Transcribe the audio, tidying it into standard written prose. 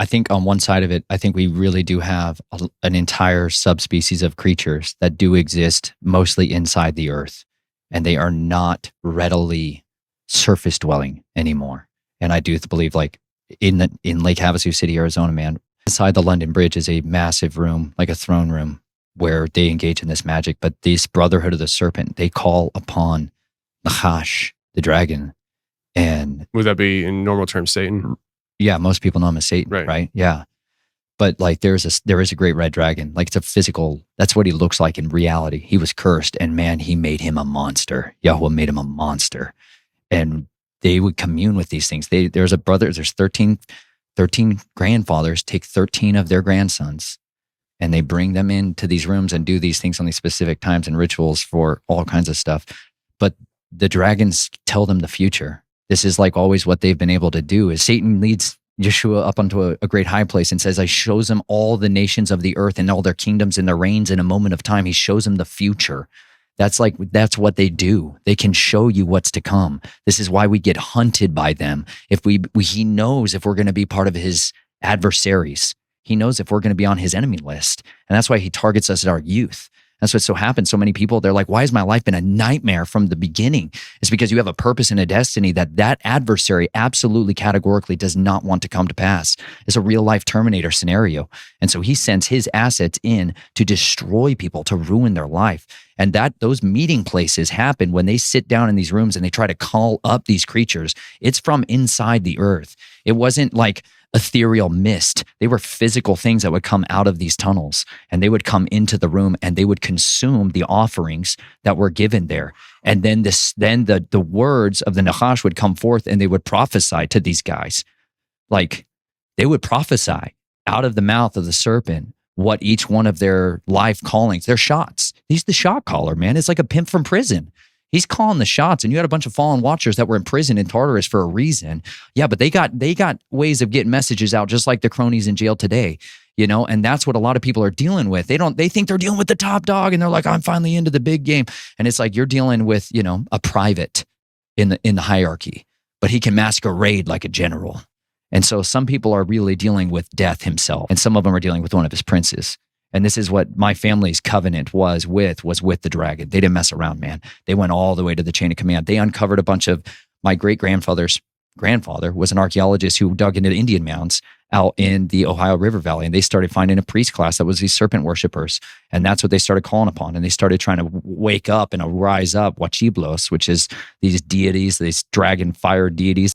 I think on one side of it, I think we really do have an entire subspecies of creatures that do exist mostly inside the earth, and they are not readily surface dwelling anymore. And I do believe, like in Lake Havasu City, Arizona, man, inside the London Bridge is a massive room, like a throne room, where they engage in this magic. But this Brotherhood of the Serpent, they call upon Nachash, the dragon. And would that be in normal terms Satan? Yeah, most people know him as Satan, right? Yeah. But like there is a great red dragon. Like it's a physical, that's what he looks like in reality. He was cursed, and man, he made him a monster. Yahweh made him a monster. And they would commune with these things. There's 13 grandfathers take 13 of their grandsons, and they bring them into these rooms and do these things on these specific times and rituals for all kinds of stuff. But the dragons tell them the future. This is like always what they've been able to do is Satan leads Yeshua up onto a great high place and says, I shows him all the nations of the earth and all their kingdoms and their reigns in a moment of time. He shows them the future. That's what they do. They can show you what's to come. This is why we get hunted by them. He knows if we're going to be part of his adversaries. He knows if we're going to be on his enemy list. And that's why he targets us at our youth. That's what so happens. So many people, they're like, why has my life been a nightmare from the beginning? It's because you have a purpose and a destiny that adversary absolutely categorically does not want to come to pass. It's a real life Terminator scenario. And so he sends his assets in to destroy people, to ruin their life. And those meeting places happen when they sit down in these rooms and they try to call up these creatures. It's from inside the earth. It wasn't like ethereal mist. They were physical things that would come out of these tunnels, and they would come into the room and they would consume the offerings that were given there. And then the words of the Nachash would come forth, and they would prophesy to these guys. Like they would prophesy out of the mouth of the serpent what each one of their life callings, their shots. He's the shot caller, man. It's like a pimp from prison. He's calling the shots, and you had a bunch of fallen watchers that were in prison in Tartarus for a reason. Yeah, but they got ways of getting messages out, just like the cronies in jail today, and that's what a lot of people are dealing with. They think they're dealing with the top dog, and they're like, I'm finally into the big game. And it's like you're dealing with, a private in the hierarchy, but he can masquerade like a general. And so some people are really dealing with death himself, and some of them are dealing with one of his princes. And this is what my family's covenant was with the dragon. They didn't mess around, man. They went all the way to the chain of command. They uncovered a bunch of my great-grandfather's grandfather was an archaeologist who dug into the Indian mounds out in the Ohio River Valley. And they started finding a priest class that was these serpent worshipers. And that's what they started calling upon. And they started trying to wake up and rise up, Wachiblos, which is these deities, these dragon fire deities.